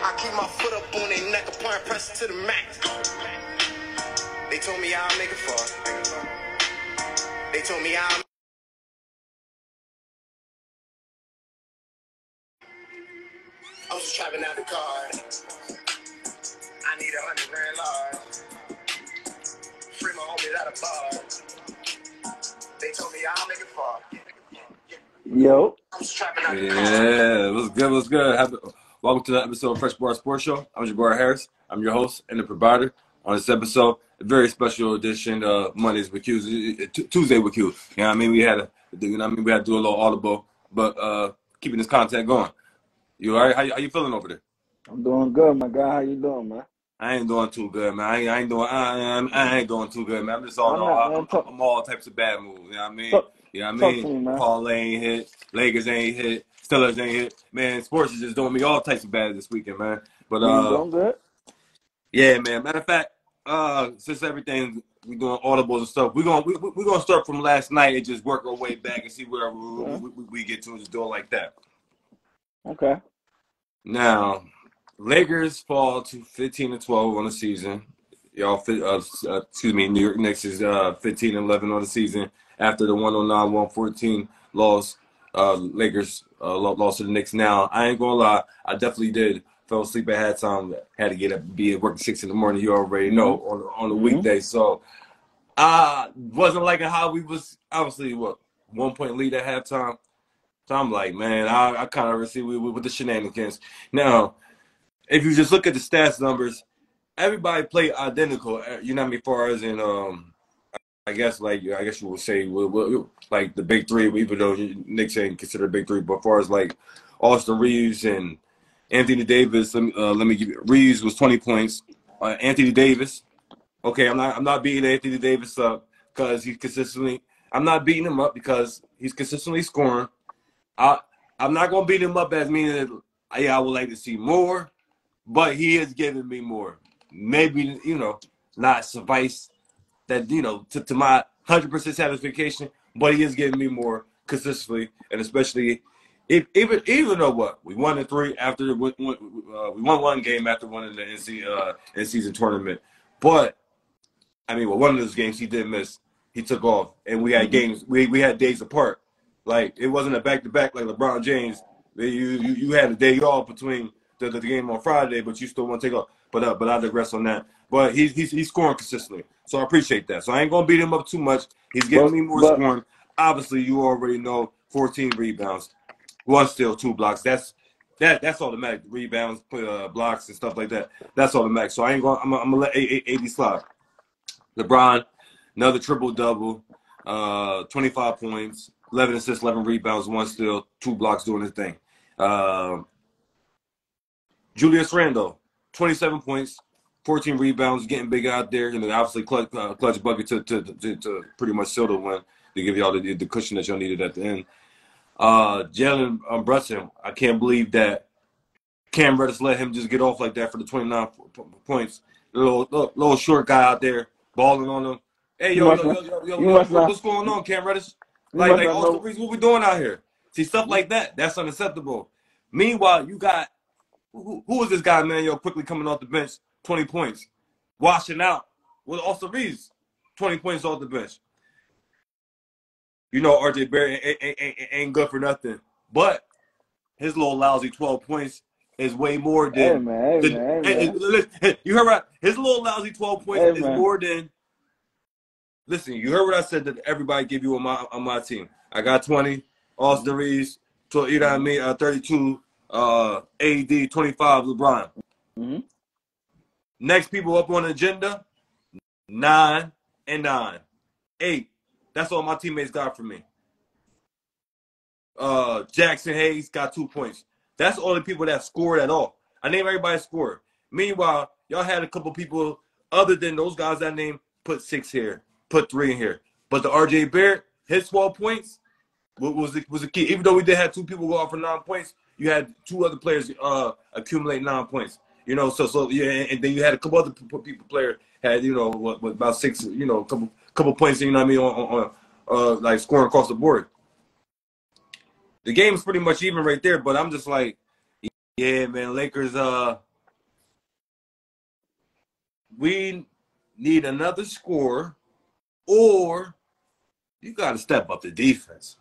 I keep my foot up on their neck, applying pressure to the max. They told me I'll make it far. They told me I'll. I was just trapping out the car. I need 100 grand large. Free my homies out of bar. They told me I'll make it far. Yo. I was trapping out the car. Yeah, what's good? What's good? Welcome to the episode of Fresh Bar Sports Show. I'm your boy Harris. I'm your host and the provider on this episode. A very special edition of Mondays with Q, Tuesday with Q. You know what I mean? We had to do a little audible, but keeping this content going. You all right? How you feeling over there? I'm doing good, my guy. How you doing, man? I ain't doing too good, man. I ain't doing too good, man. I'm just I'm all types of bad moves. You know what I mean? Talk To me, man. Paul ain't hit, Lakers ain't hit, Steelers ain't hit. Man, sports is just doing me all types of bad this weekend, man. But You doing good? yeah, man. Matter of fact, since everything we doing audibles and stuff, we're gonna start from last night and just work our way back and see where we get to and just do it like that. Okay. Now, Lakers fall to 15-12 on the season. New York Knicks is 15-11 on the season after the 109-114 loss. Lakers lost to the Knicks. Now, I ain't gonna lie, I definitely did fell asleep at halftime. Had to get up, be at work at 6 in the morning. You already know on a weekday. So I wasn't liking how we was obviously 1 point lead at halftime. So I'm like, man, I kind of see with the shenanigans. Now, if you just look at the stats numbers, everybody played identical. You know what I mean? As far as in, I guess you would say, like the big three, even though Knicks ain't considered a big three, but as far as like Austin Reeves and Anthony Davis, let me give you. Reeves was 20 points. Anthony Davis, okay, I'm not beating Anthony Davis up because he's consistently. I'm not beating him up because he's consistently scoring. I'm not gonna beat him up as meaning that I would like to see more. But he is giving me more. Maybe, not suffice that, to my 100% satisfaction, but he is giving me more consistently. And especially, even though we won 3 after we won one game after winning the in-season tournament. But, one of those games he did miss. He took off. And we had games, we had days apart. Like, it wasn't a back-to-back like LeBron James. You had a day off between the game on Friday, but you still want to take off. But I digress on that. But he's scoring consistently, so I appreciate that. So I ain't gonna beat him up too much. He's giving me more scoring. Obviously, you already know 14 rebounds, 1 steal, 2 blocks. That's automatic. Rebounds, blocks, and stuff like that. That's automatic. So I'm gonna let AD slide. LeBron, another triple double, 25 points, 11 assists, 11 rebounds, 1 steal, 2 blocks, doing his thing. Julius Randle, 27 points, 14 rebounds, getting big out there, and then obviously clutch bucket to pretty much seal the win to give y'all the cushion that y'all needed at the end. Jalen Brunson, I can't believe that Cam Reddish let him just get off like that for the 29 points. Little short guy out there balling on him. Hey, what's going on, Cam Reddish? Like Austin Reeves, what we doing out here? See, stuff like that, that's unacceptable. Meanwhile, you got who is this guy, man? Quickly coming off the bench, 20 points, washing out with Austin Reeves, 20 points off the bench. RJ Barrett ain't good for nothing, but his little lousy 12 points is way more than. You heard right? His little lousy 12 points is more than. Listen, you heard what I said that everybody give you on my team. I got 20, Austin Reeves, 32. AD 25 LeBron. Next people up on the agenda, 9 and 9. 8. That's all my teammates got for me. Jackson Hayes got 2 points. That's all the people that scored at all. I named everybody scored. Meanwhile, y'all had a couple people other than those guys I named put 6 here, put 3 in here. But the RJ Barrett, his 12 points was the key. Even though we did have 2 people go off for 9 points, you had 2 other players accumulate 9 points. So yeah, and then you had a couple other players had about 6, couple points. On like scoring across the board. The game's pretty much even right there. But I'm just like, yeah, man, Lakers we need another score, or you got to step up the defense.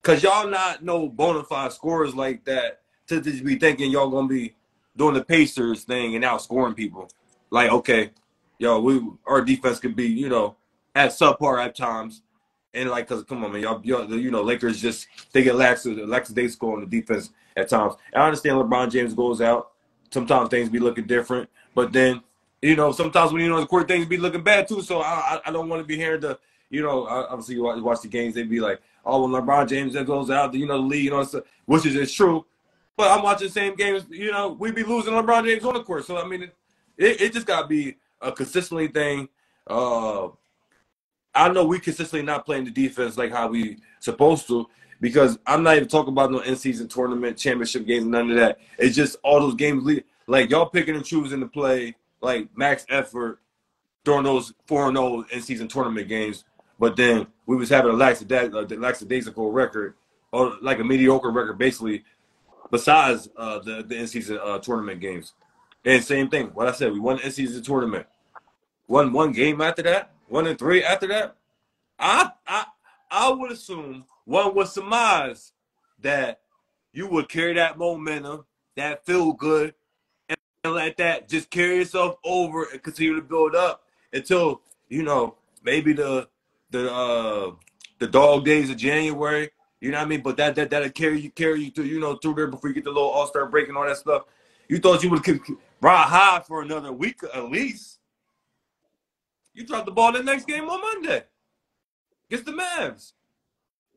Because y'all not no bona fide scorers like that to just be thinking y'all going to be doing the Pacers thing and outscoring people. Like, okay, our defense could be, at subpar at times. And like, cause come on, man, y'all, Lakers they get lackadaisical on the defense at times. And I understand LeBron James goes out. Sometimes things be looking different, but then, sometimes when the court things be looking bad too. So I don't want to be hearing obviously you watch the games, they be like, oh, when LeBron James goes out, the league, which is true. But I'm watching the same games, we be losing LeBron James on the court. So I mean, it just gotta be a consistently thing. I know we consistently not playing the defense like how we supposed to, because I'm not even talking about no in-season tournament, championship games, none of that. It's just all those games, like y'all picking and choosing to play like max effort during those 4-0 in-season tournament games, but then we was having a lackadaisical record, or like a mediocre record basically, besides the in-season tournament games. And same thing, what I said, we won the in-season tournament. Won one game after that, 1-3 after that. I would assume, one would surmise, that you would carry that momentum, that feel good, and let that just carry yourself over and continue to build up until maybe the dog days of January. You know what I mean? But that'll carry you through through there before you get the little All-Star break and all that stuff. You thought you would ride high for another week at least. You drop the ball the next game on Monday against the Mavs.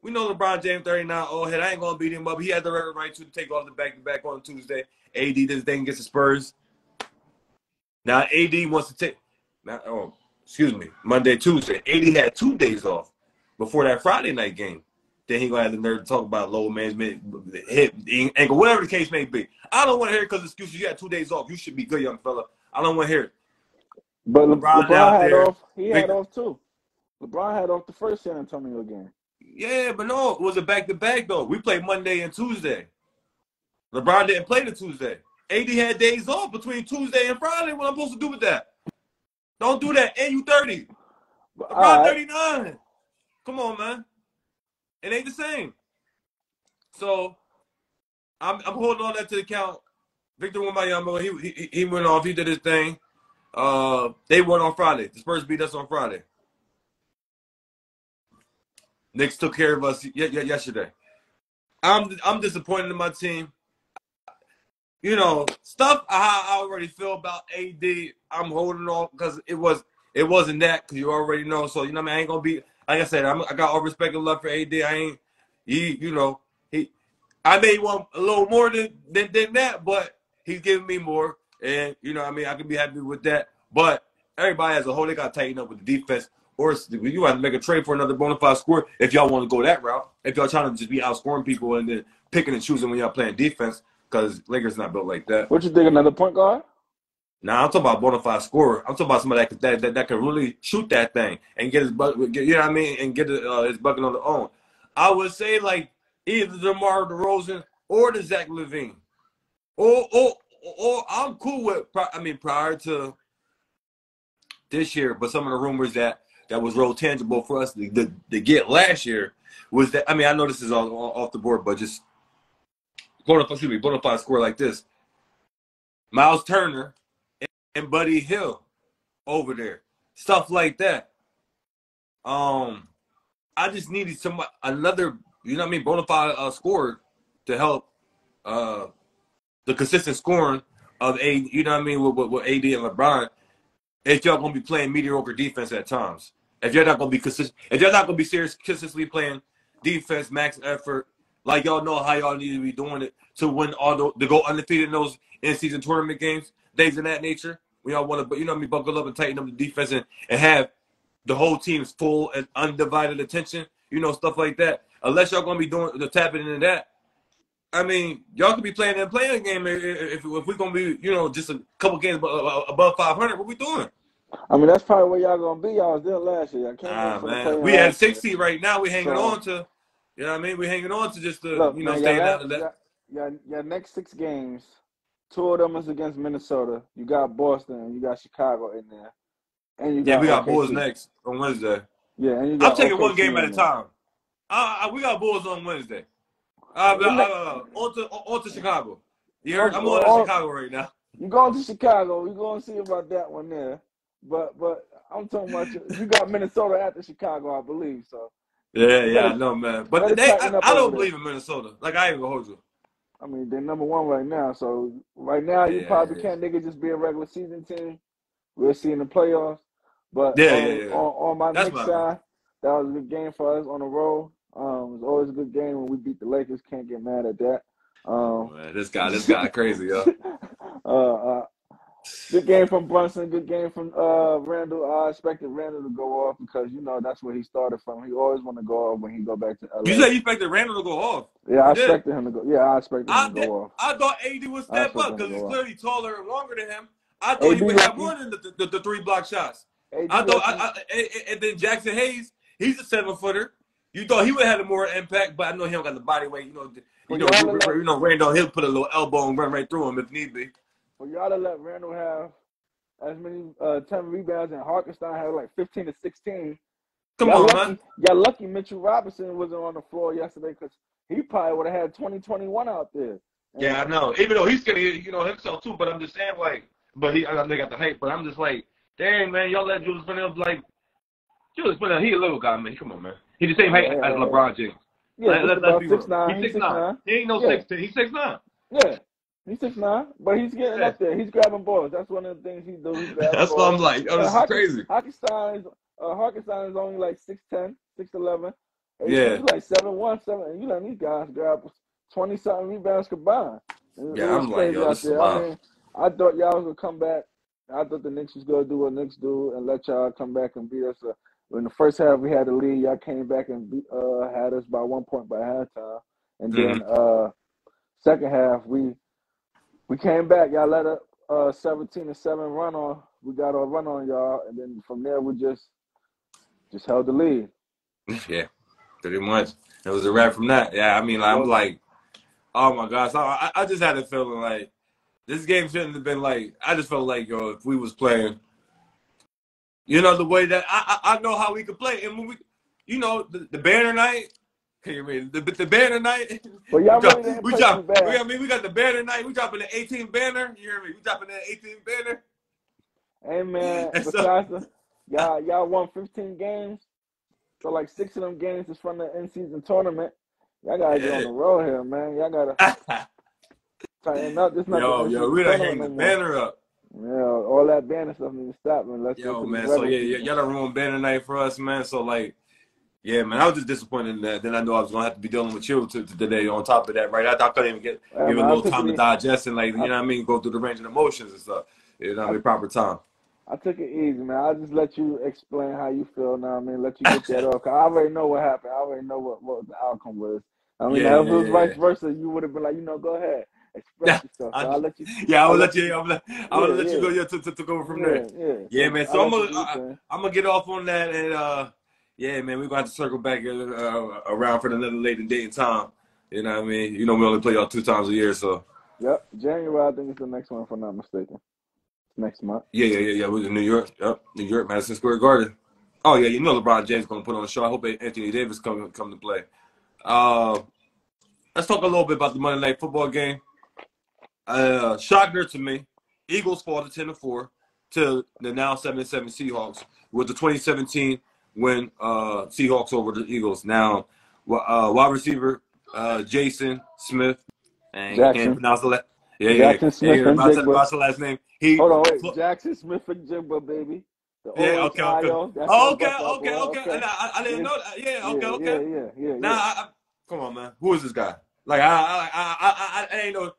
We know LeBron James, 39, old head. I ain't going to beat him up. He had the record right to take off the back-to-back on Tuesday. AD did his thing against the Spurs. Now, AD wants to take Monday, Tuesday. AD had 2 days off before that Friday night game. Then he going to have the nerve to talk about low management, hip, ankle, whatever the case may be. I don't want to hear it because excuses. You had 2 days off. You should be good, young fella. I don't want to hear it. But LeBron LeBron out had there. off. He had off too. LeBron had off the first San Antonio game. Yeah, but no, it was a back-to-back, though. We played Monday and Tuesday. LeBron didn't play the Tuesday. AD had days off between Tuesday and Friday. What I'm supposed to do with that? Don't do that. And you 30. LeBron 39. Come on, man. It ain't the same. So I'm holding on that to the count. Victor Wembanyama, he went off. He did his thing. They won on Friday. The Spurs beat us on Friday. Knicks took care of us yesterday. I'm disappointed in my team. Stuff I already feel about AD. I'm holding on because it wasn't that, because you already know. So I ain't gonna be, like I said. I got all respect and love for AD. I may want a little more than that, but he's giving me more, and I can be happy with that. But everybody as a whole, they got to tighten up with the defense, or you have to make a trade for another bona fide scorer if y'all want to go that route. If y'all trying to just be outscoring people and then picking and choosing when y'all playing defense, because Lakers not built like that. What you think, another point guard? Now I'm talking about bona fide scorer. I'm talking about somebody that can really shoot that thing and get his bucket. You know what I mean? And get his bucket on their own. I would say like either DeMar DeRozan or the Zach LaVine. Or I'm cool with. Prior to this year, but some of the rumors that was real tangible for us to get last year was that. I know this is all off the board, but just bona fide scorer like this. Miles Turner and Buddy Hill over there. Stuff like that. I just needed another, bona fide scorer to help the consistent scoring of AD, with AD and LeBron, if y'all gonna be playing mediocre defense at times. If you're not gonna be consistent, if you're not gonna be serious consistently playing defense, max effort, like y'all know how y'all need to be doing it to win to go undefeated in those in-season tournament games, things of that nature. We all want to, buckle up and tighten up the defense and have the whole team's full and undivided attention, stuff like that. Unless y'all gonna be doing the tapping into that, y'all could be playing a game if we're gonna be, just a couple games above 500. What we doing? That's probably where y'all gonna be. Y'all was there last year. Y'all came in for the play. We had 60 right now. We hanging on to. You know what I mean? We're hanging on to just to, look, man, stay down to that. Your next 6 games, Two of them is against Minnesota. You got Boston and you got Chicago in there. And you Yeah, got we got Bulls OKC. next on Wednesday. Yeah, and you I'm got taking one OKC game at a in there. time. We got Bulls on Wednesday. On to Chicago. You heard? I'm on to Chicago right now. You going to Chicago? We going to see about that one there. But I'm talking about you got Minnesota after Chicago, I believe. So Yeah, I know, man. But I don't believe in Minnesota. Like, I ain't gonna hold you. I mean, they're number one right now. So right now, you probably Yeah. can't. They could just be a regular season team. We'll see in the playoffs. But Yeah. on my That's Knicks what I mean. side, that was a good game for us on the road. It was always a good game when we beat the Lakers. Can't get mad at that. Man, this guy crazy, yo. Good game from Brunson. Good game from Randall. I expected Randall to go off because that's where he started from. He always want to go off when he go back to You LA. said you expected Randall to go off. Yeah, I You did. expected him to go. Yeah, I expected him to go off. I thought AD would I step expected up him to because he's go off. clearly taller and longer than him. I thought he AD would have lucky. more than the 3 block shots. AD I thought, lucky. and then Jackson Hayes, he's a 7-footer. You thought he would have had a more impact, but I know he don't got the body weight. Randall, he'll put a little elbow and run right through him if need be. For y'all to let Randall have as many 10 rebounds and Harkenstein had like 15 to 16. Come on, man. Y'all lucky Mitchell Robinson wasn't on the floor yesterday because he probably would have had 20-21 out there. Yeah, I know. Even though he's skinny, himself too. But I'm just saying, like, they got the height. But I'm just like, dang, man, y'all let Julius Randle Julius Randle, he a little guy, man. Come on, man. He the same height as LeBron James. Yeah, let's be real. 6'9". He's 6'9". He ain't no 6'10". He's 6'9". Yeah. He's 6'9", but he's getting up there. He's grabbing balls. That's one of the things he does. That's what I'm like. Oh, this is crazy. Harkenstein is only like 6'10", 6'11". Yeah. He's like 7'1", 7. And you let these guys grab 20-something rebounds combined. Yeah, I'm like, yo, this is wild. I mean, I thought y'all was gonna come back. I thought the Knicks was gonna do what Knicks do and let y'all come back and beat us. In the first half, we had the lead. Y'all came back and had us by 1 point by halftime, and then second half we came back. Y'all let a 17-7 run on. We got a run on y'all, and then from there we just held the lead. Yeah, pretty much. It was a wrap from that. Yeah, I mean, I'm like, oh my gosh, I just had a feeling like this game shouldn't have been like. I just felt like, yo, if we was playing, the way that I know how we could play, and when we, the banner night. Can you read the banner night? Well, y'all really didn't play too bad. We got the banner night. We dropping the 18 banner. You hear me? We dropping the 18 banner. Hey man, besides y'all won 15 games, so like 6 of them games is from the in-season tournament. Y'all gotta get on the road here, man. Y'all gotta tighten up. This not the yo, we done hang the banner up. Yeah, all that banner stuff needs to stop, man. Let's go to man. The so y'all done ruined banner night for us, man. So like. Yeah, man, I was just disappointed in that. Then I knew I was gonna have to be dealing with you today. On top of that, right? I couldn't even give a little time to digest and go through the range of emotions and stuff. Proper time. I took it easy, man. I just let you explain how you feel now. Let you get that off. Cause I already know what happened. I already know what the outcome was. If it was vice versa, you would have been like, go ahead, express yourself. So I'll let you. Yeah, I would let you go. Yeah, to go from there. Yeah, man. So I'm gonna get off on that and. Yeah, man, we're going to have to circle back around for another late and date and time. You know what I mean? We only play y'all 2 times a year, so. Yep, January, I think it's the next one, if I'm not mistaken. Next month. Yeah. We're in New York. Yep, New York, Madison Square Garden. Oh, yeah, LeBron James going to put on a show. I hope Anthony Davis come to play. Let's talk a little bit about the Monday Night Football game. Shocker to me, Eagles fall to 10-4 to the now 7-7 Seahawks with the 2017 win Seahawks over the Eagles. Now, wide receiver Jason Smith, and can't pronounce the last. Jackson Smith and Jigba. Pronounce the last name. Hold on, wait. Jackson Smith and Jigba, baby. Okay. I didn't know that. Yeah. Now, come on, man. Who is this guy? Like, I ain't know.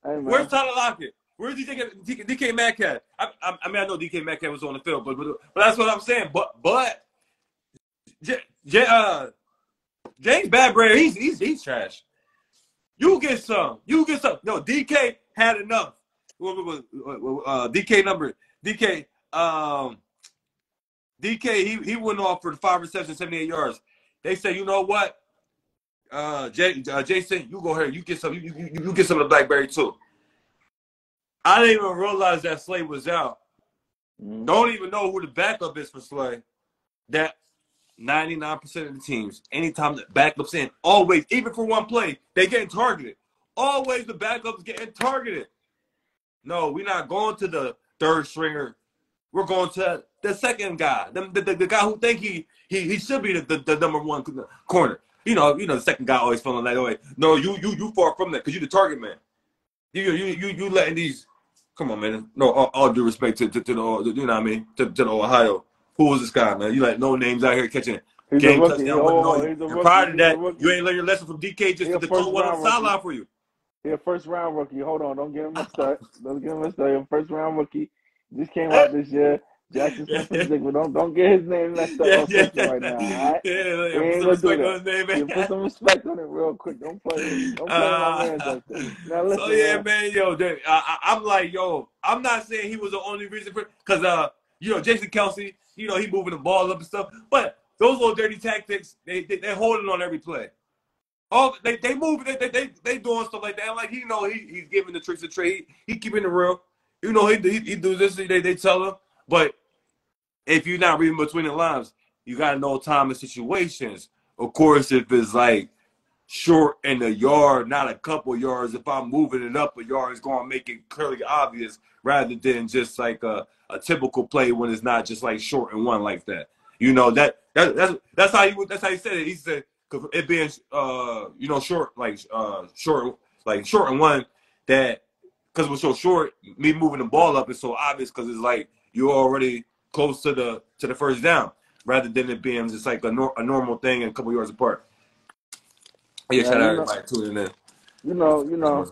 Hey, where's Tyler Lockett? Where's DK Metcalf? I know DK Metcalf was on the field, but that's what I'm saying. But James Bradbury, he's trash. You get some. No, DK had enough. DK he went off for the 5 receptions, 78 yards. They say, you know what? Jason, you go ahead. You get some. You get some of the Blackberry too. I didn't even realize that Slay was out. Mm-hmm. Don't even know who the backup is for Slay. That 99% of the teams, anytime the backups in, always, even for one play, they getting targeted. Always the backups getting targeted. No, we're not going to the third stringer. We're going to the second guy, the guy who think he should be the number one corner. You know, the second guy always feeling that way. No, you far from that because you the target man. You letting these. Come on, man. No, all due respect to the you know what I mean to the Ohio. Who was this guy, man? You let no names out here catching He's a game rookie. touchdown with no. He's a And rookie. prior to He's a that, rookie. you ain't learned your lesson from DK just He a to first throw one on round the rookie. sideline for you. He a first round rookie. Hold on, don't get him mixed up. Don't get him mixed up. He a first round rookie. Just came out this year. Jackson Smith and Jigba. Don't get his name messed up on social right now. All right. Yeah, We put ain't some gonna do respect on that. his name, You man. put some respect on it real quick. Don't play my man's like that. Now listen, So yeah, man, yo, I'm like, yo, I'm not saying he was the only reason for, because you know, Jason Kelsey, you know, he moving the ball up and stuff, but those little dirty tactics, they're holding on every play. Oh, they move, they doing stuff like that. Like he know he's giving the tricks of trade. He keeping it real. You know, he do this. They tell him, but if you're not reading between the lines, you gotta know time and situations. Of course, if it's like short in the yard, not a couple yards. If I'm moving it up a yard, it's going to make it clearly obvious rather than just like a typical play when it's not just like short and one like that. You know that's how he said it. He said it being you know short short and one that because it was so short, me moving the ball up is so obvious because it's like you're already close to the first down rather than it being just like a normal thing and a couple yards apart. Yeah, now shout out everybody tuning in. you know.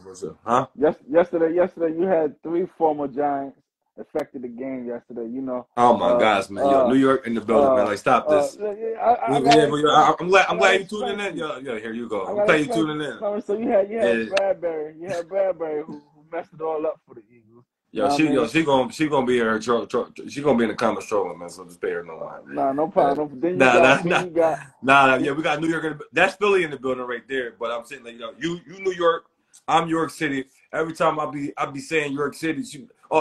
Huh? Yesterday you had 3 former Giants affected the game yesterday. You know. Oh my gosh, man. Yo, New York in the building, man. Like, stop this. I Yeah, gotta but explain. I'm glad I gotta you tuning explain to in. you. Yo, here you go. I I'm gotta glad you explain. tuning in. So you had Yeah. Bradbury. You had Bradbury who messed it all up for the Eagles. Yo, Know what I mean? she gonna be her she gonna be in the comments trolling, man. So just pay her no mind. Nah, no problem. Then you Nah. got Yeah, we got New York. That's Philly in the building right there. But I'm saying, like, you New York. I'm York City. Every time I be saying York City,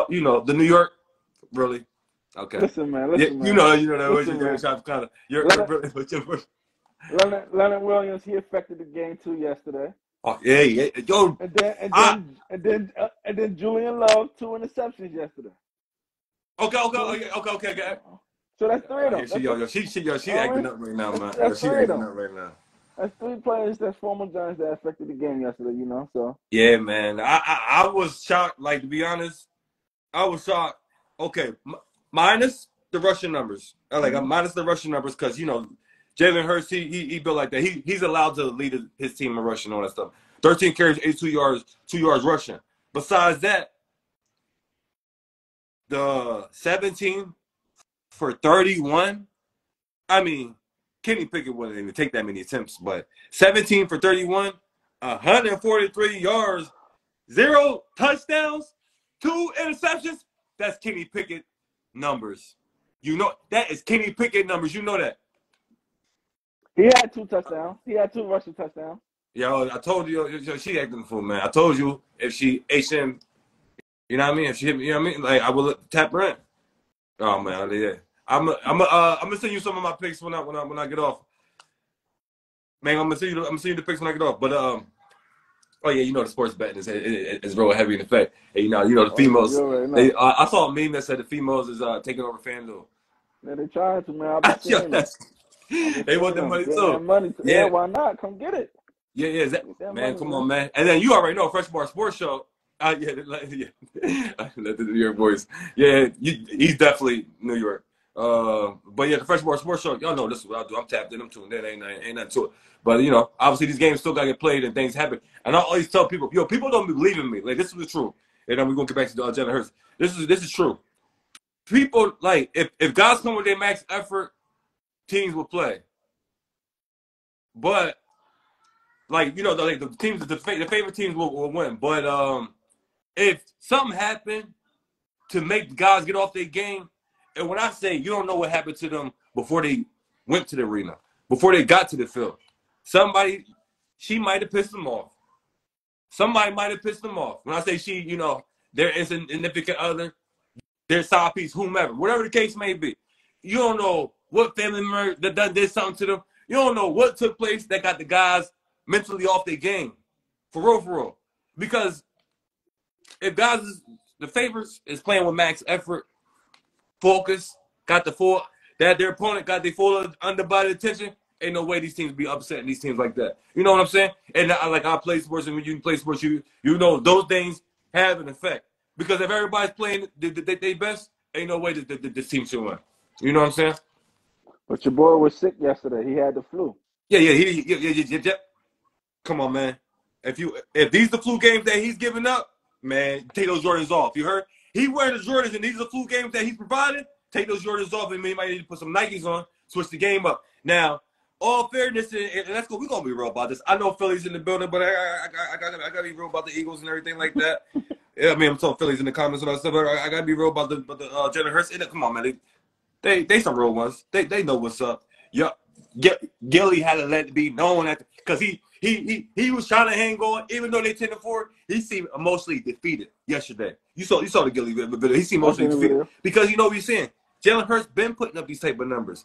you know the New York, really. Okay. Listen, man. Yeah, you know that. Listen, man. Kind of. You're really. Leonard Williams, he affected the game too yesterday. Oh yeah, yo. And then Julian Love 2 interceptions yesterday. Okay. So that's 3 of them. She acting up right now, man. That's She 3 of acting them. up right now. That's 3 players that's former Giants that affected the game yesterday. You know, so Yeah, man. I was shocked. Like, to be honest, I was shocked. Okay, minus the rushing numbers. Minus the rushing numbers because you know Jalen Hurts he built like that. He's allowed to lead his team in rushing, all that stuff. 13 carries, 82 yards, 2 yards rushing. Besides that, the 17 for 31. I mean, Kenny Pickett wouldn't even take that many attempts, but 17 for 31, 143 yards, 0 touchdowns, 2 interceptions. That's Kenny Pickett numbers. You know, that is Kenny Pickett numbers. You know that. he had 2 touchdowns. He had 2 rushing touchdowns. Yo, I told you, she acting the fool, man. I told you if she HM, you know what I mean? If she hit me, you know what I mean? Like, I will tap her in. Oh, man, yeah. I'm gonna send you some of my picks when I get off. Man, I'm gonna send you the picks when I get off. But oh yeah, you know the sports betting is real heavy in effect. And, you know the females. I saw a meme that said the females is taking over FanDuel. Yeah, they trying to, man. I've been seeing them. They want the money too. Yeah, why not? Come get it. Yeah, man. Come on, man. And then you already know Fresh Bar Sports Show. Yeah. Let the New York boys. Yeah, he's definitely New York. But yeah, the Fresh Bar Sports Show. Y'all know this is what I do. I'm tapped in. I'm tuned in. Ain't nothing to it. But you know, obviously these games still gotta get played and things happen. And I always tell people, people don't believe in me. Like, this is the truth. And then we're gonna get back to Jalen Hurts. This is true. People, like, if guys come with their max effort, teams will play. But like, you know, the teams, the favorite teams will win. But if something happened to make the guys get off their game, and when I say you don't know what happened to them before they went to the arena, before they got to the field, she might have pissed them off. Somebody might have pissed them off. When I say she, you know, their insignificant other, their side piece, whomever, whatever the case may be. You don't know what family member that did something to them. You don't know what took place that got the guys mentally off their game. For real. Because if guys, the favorites is playing with max effort, focus, got the full, that their opponent got the full undivided attention, ain't no way these teams be upsetting these teams like that. You know what I'm saying? And like I play sports, and when you play sports, you know those things have an effect. Because if everybody's playing they best, ain't no way that this team should win. You know what I'm saying? But your boy was sick yesterday. He had the flu. Yeah. Come on, man. If these the flu games that he's giving up, man, take those Jordans off. You heard? He wearing the Jordans, and these are the flu games that he's providing. Take those Jordans off, and he might need to put some Nikes on, switch the game up. Now, all fairness, and let's go. We're gonna be real about this. I know Philly's in the building, but I gotta be real about the Eagles and everything like that. Yeah, I mean, I'm talking Philly's in the comments about stuff, but I gotta be real about the Jalen Hurts. Come on, man. They some real ones. They know what's up. Yup. Gilly had to let it be known that because he was trying to hang on, even though they 10-4. He seemed emotionally defeated yesterday. You saw the Gilly video. He seemed emotionally defeated because you know what you're saying. Jalen Hurts been putting up these type of numbers.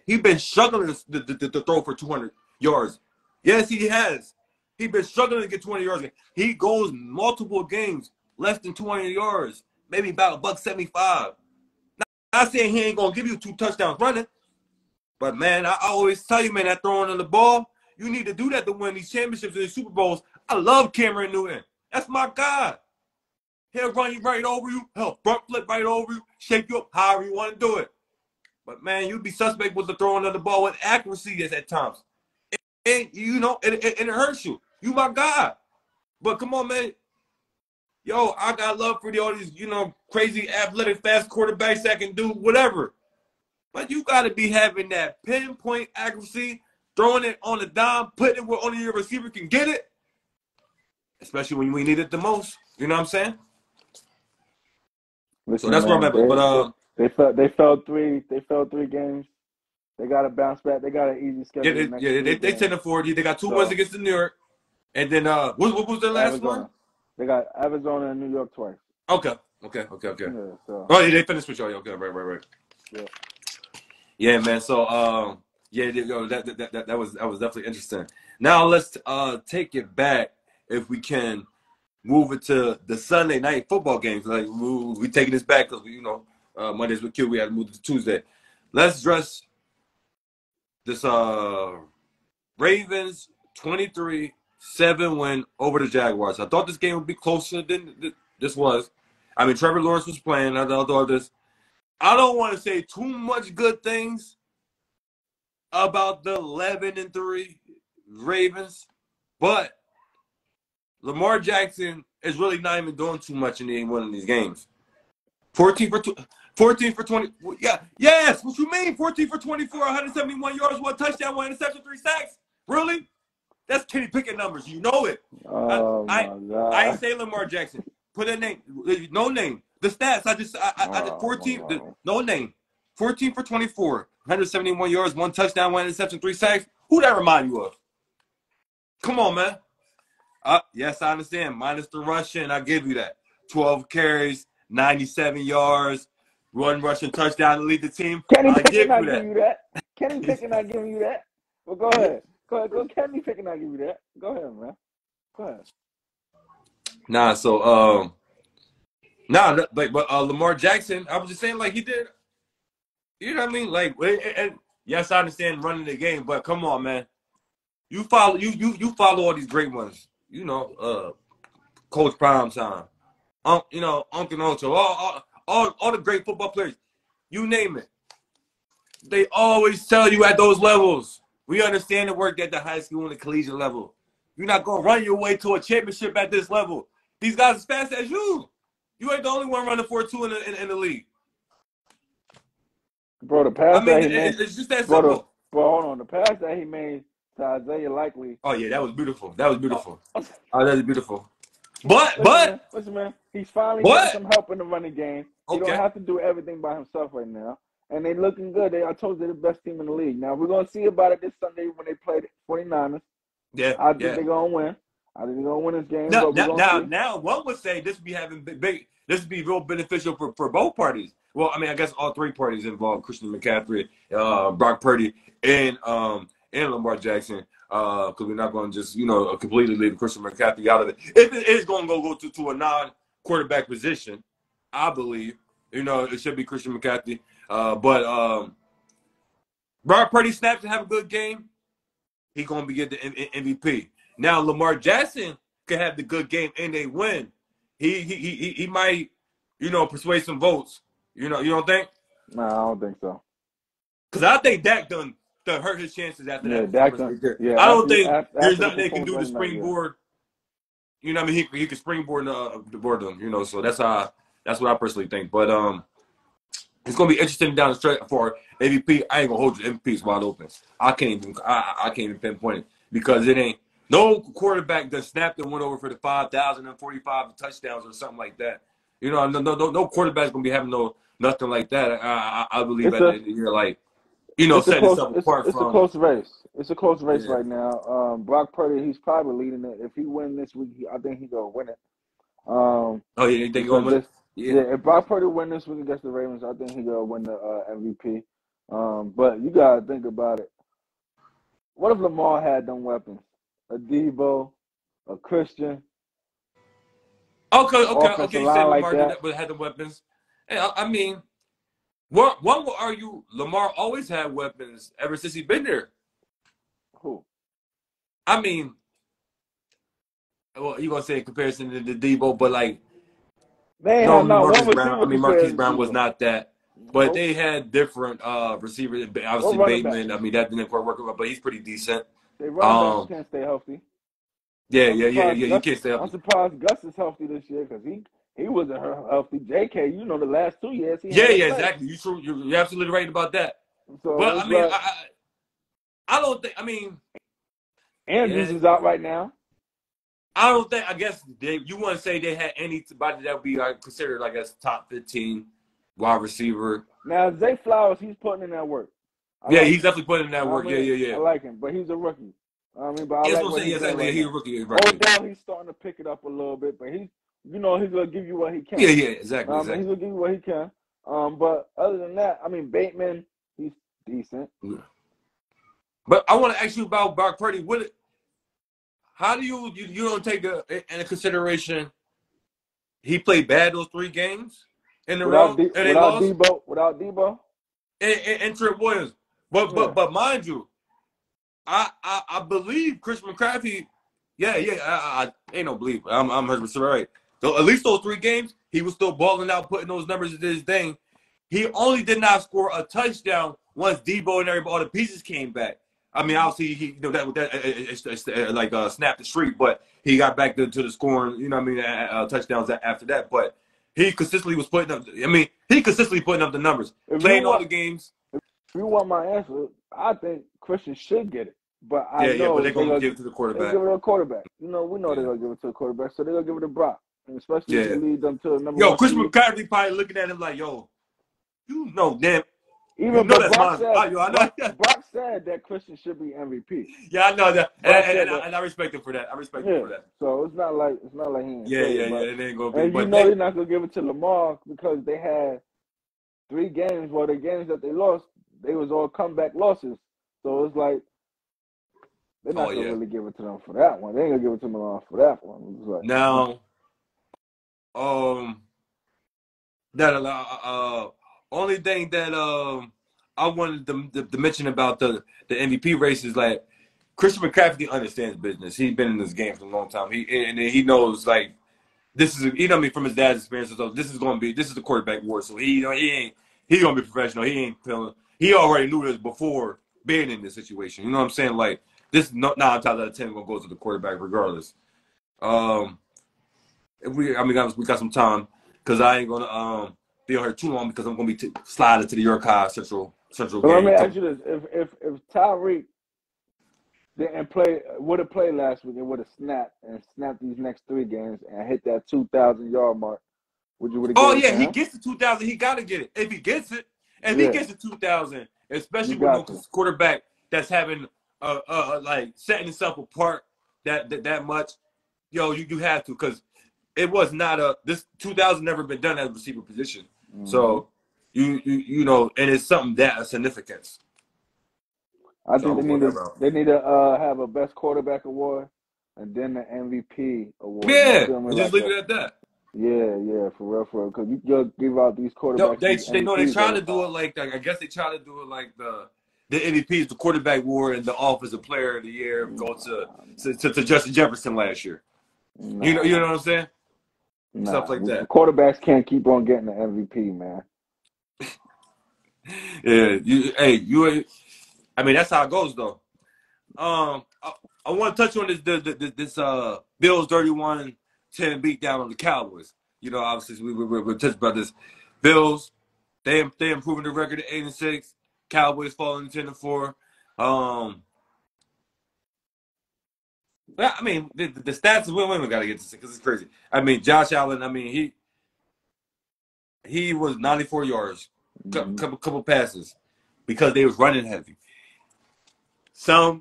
He been struggling to throw for 200 yards. Yes, he has. He been struggling to get 200 yards. He goes multiple games less than 200 yards, maybe about $175. Not saying he ain't gonna give you 2 touchdowns running. But, man, I always tell you, man, that throwing on the ball, you need to do that to win these championships and these Super Bowls. I love Cameron Newton. That's my guy. He'll run you right over you. He'll front flip right over you, shake you up however you want to do it. But, man, you'd be suspect with the throwing of the ball with accuracy at times. And, you know, and it hurts you. You my guy. But, come on, man. Yo, I got love for all these, you know, crazy, athletic, fast quarterbacks that can do whatever. But you got to be having that pinpoint accuracy, throwing it on the dime, putting it where only your receiver can get it, especially when we need it the most. You know what I'm saying? Listen, so that's man, where I'm at. But they fell 3 games. They got to bounce back. They got an easy schedule. They 10-4. They got 2 wins against the New York, and then what was their last one? They got Arizona and New York twice. Okay. Yeah, so. Oh, yeah, they finished with y'all. Okay, right. Yeah. Yeah, man. So, that was definitely interesting. Now let's take it back, if we can, move it to the Sunday night football games. Like we taking this back because Mondays with Q, we had to move it to Tuesday. Let's address this Ravens 23-7 win over the Jaguars. I thought this game would be closer than this was. I mean, Trevor Lawrence was playing. I thought this. I don't want to say too much good things about the 11-3 Ravens, but Lamar Jackson is really not even doing too much in any one of these games. 14 for 20. Yeah, yes. What you mean? 14 for 24, 171 yards, 1 touchdown, 1 interception, 3 sacks. Really? That's Kenny Pickett numbers. You know it. Oh my God. I ain't say Lamar Jackson. Put a name. No name. The stats. I just 14. No name. 14 for 24, 171 yards, 1 touchdown, 1 interception, 3 sacks. Who that remind you of? Come on, man. Yes, I understand. Minus the rushing, I give you that. 12 carries, 97 yards, 1 rushing touchdown to lead the team. Kenny Pickett not giving you that. Kenny Pickett not giving you that. Well, go ahead. Go. Kenny Pickett not giving you that. Go ahead, man. Go ahead. Nah, so but Lamar Jackson, I was just saying, like, he did. You know what I mean? Like, and yes, I understand running the game, but come on, man. You follow all these great ones. You know, Coach Primetime, Uncle Ocho, all the great football players. You name it. They always tell you at those levels, we understand the work at the high school and the collegiate level. You're not gonna run your way to a championship at this level. These guys as fast as you. You ain't the only one running 4.2 in the league. Bro, the pass that he made. It's just that simple. Bro, hold on. The pass that he made to Isaiah Likely. Oh yeah, that was beautiful. That was beautiful. That was beautiful. Listen, man. He's finally getting some help in the running game. He don't have to do everything by himself right now. And they looking good. I told you they're the best team in the league. Now we're gonna see about it this Sunday when they play the 49ers. Yeah. I think they're gonna win. I think they're gonna win this game, but we're gonna see. Now, one would say this would be having this would be real beneficial for both parties. Well, I mean, I guess all three parties involved: Christian McCaffrey, Brock Purdy, and Lamar Jackson. Because we're not going to just completely leave Christian McCaffrey out of it. If it is going to go to a non-quarterback position, I believe it should be Christian McCaffrey. But Brock Purdy snaps and have a good game, he's going to be get the MVP. Now Lamar Jackson could have the good game and they win. He might persuade some votes. You don't think? No, I don't think so. Because I think Dak done hurt his chances after that performance right there. Yeah, I don't think there's the nothing they can do to springboard. You know what I mean? He can springboard the board them. So that's what I personally think. But it's gonna be interesting down the stretch for MVP. I ain't gonna hold you. MVP's wide open. I can't even pinpoint it because it ain't no quarterback that snapped and went over for the 5,045 touchdowns or something like that. No quarterback's gonna be having nothing like that. I believe at the end of the year, like setting itself apart from. It's a close race. It's a close race right now. Brock Purdy, he's probably leading it. If he win this week, I think he's gonna win it. Oh yeah, you think gonna win it? Yeah, if Brock Purdy win this week against the Ravens, I think he's gonna win the MVP. But you gotta think about it. What if Lamar had them weapons? A Debo, a Christian. Okay. You say Lamar had the weapons. Hey, I mean, one will argue Lamar always had weapons ever since he's been there. Who? I mean, well, you gonna say in comparison to the Debo, but like, Marquise Brown was not that. But they had different receivers. Obviously, Bateman. I mean, that didn't quite work out, but he's pretty decent. They running backs can't stay healthy. Yeah. You can't stay healthy. I'm surprised Gus is healthy this year because he wasn't healthy. JK, the last 2 years. Exactly. You're absolutely right about that. So, but I mean, I don't think. I mean, Andrews is out right now. I don't think. I guess you want to say they had anybody that would be considered, I guess, top 15 wide receiver. Now Zay Flowers, he's putting in that work. He's definitely putting in that work. I like him, but he's a rookie. But I like what he's exactly. He's a rookie. Odell, he's starting to pick it up a little bit, but he's gonna give you what he can. Yeah, exactly. He's gonna give you what he can. But other than that, I mean, Bateman, he's decent. Yeah. But I want to ask you about Brock Purdy. How do you don't take into consideration he played bad those 3 games in the row and they lost without Debo and Trent Williams. But mind you, I believe Chris McCaffrey. I ain't no believe. I'm 100% right. So at least those 3 games, he was still balling out, putting those numbers into his thing. He only did not score a touchdown once Debo and all the pieces came back. I mean, obviously he snapped the streak, but he got back to the scoring. Touchdowns after that. But he consistently was putting up. Putting up the numbers, playing all the games. If you want my answer, I think Christian should get it. But but they're going to give it to the quarterback. They give it to a quarterback. We know they're going to give it to a quarterback, so they're going to give it to Brock, and especially if it leads them to the number 1. Chris McCaffrey probably looking at him like, damn. Even Brock said that Christian should be MVP. Yeah, I know that, and I respect him for that. So it's not like he ain't it ain't gonna be. And they're not gonna give it to Lamar because they had 3 games. Well, the games that they lost, they was all comeback losses. So it's like they're not gonna really give it to them for that one. They ain't gonna give it to Lamar for that one. It's like, now, only thing that I wanted to mention about the MVP race is like Christian McCaffrey understands business. He's been in this game for a long time. He knows like this is from his dad's experience. So this is the quarterback war. So he gonna be professional. He already knew this before being in this situation. You know what I'm saying? Like this 9 times out of 10 gonna go to the quarterback regardless. We got some time because I ain't gonna be on here too long because I'm going to be sliding to the York High Central game. Let me ask you this: If Tyreek didn't would have played last week and would have snapped these next 3 games and hit that 2,000-yard mark, would you have? He gets the 2,000. He got to get it if he gets it. He gets the 2,000, especially with no quarterback that's having like setting himself apart that much. yo, you have to, because it was not this 2000 never been done at a receiver position. So you know, and it's something that of significance. I So think I'm going that route. they need to have a best quarterback award and then the MVP award. You Yeah, feel me? and just Like leave it at that. yeah, for real. Because you just give out these No, quarterbacks these they know they MVPs try all to the do time. it like I guess they try to do it like the MVP is the quarterback award and the offensive player of the year go to Justin Jefferson last year. You know Nah, what I'm saying? Stuff like that. quarterbacks can't keep on getting the MVP, man. Yeah, I mean that's how it goes though. I want to touch on this Bills 31-10 beat down on the Cowboys. You know, obviously we're touched about this. Bills, they improving the record to 8-6. Cowboys falling to 10-4. I mean the stats we got to get to because it's crazy. I mean Josh Allen. I mean he was 94 yards, couple passes because they was running heavy. Shannon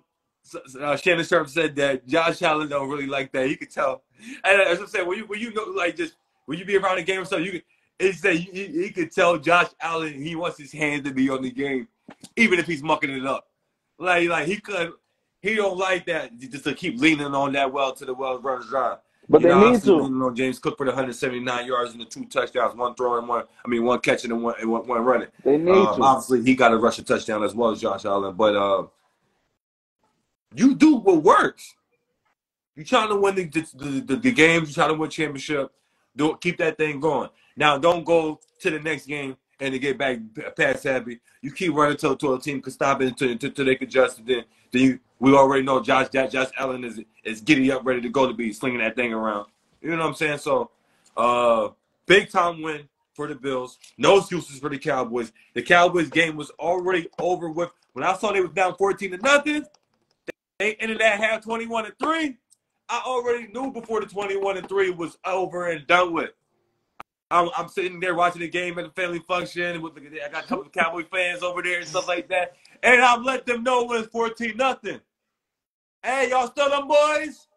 Sharp said that Josh Allen don't really like that. You could tell. And as I'm saying, when you go like just when you be around the game or something, you could. He said he could tell Josh Allen he wants his hands to be on the game, even if he's mucking it up. Like he don't like that just to keep leaning on that well to the well runs dry. But You they know, need obviously to. leaning on James Cook for the 179 yards and the 2 touchdowns, one throw and one catching and one running. They need to. Obviously he got a rushing touchdown as well as Josh Allen, but you do what works. You trying to win the games. You trying to win championship. Keep that thing going. Now, don't go to the next game and to get back pass happy. You keep running till a team can stop it until they can adjust. We already know Josh Allen is giddy up, ready to go to be slinging that thing around. You know what I'm saying? So, big time win for the Bills. No excuses for the Cowboys. The Cowboys game was already over with. When I saw they was down 14-0. They ended that half 21-3. I already knew before the 21-3 was over and done with. I'm sitting there watching the game at the family function. I got a couple of Cowboy fans over there and stuff like that. And I'm letting them know when it's 14-0. Hey, y'all still them boys?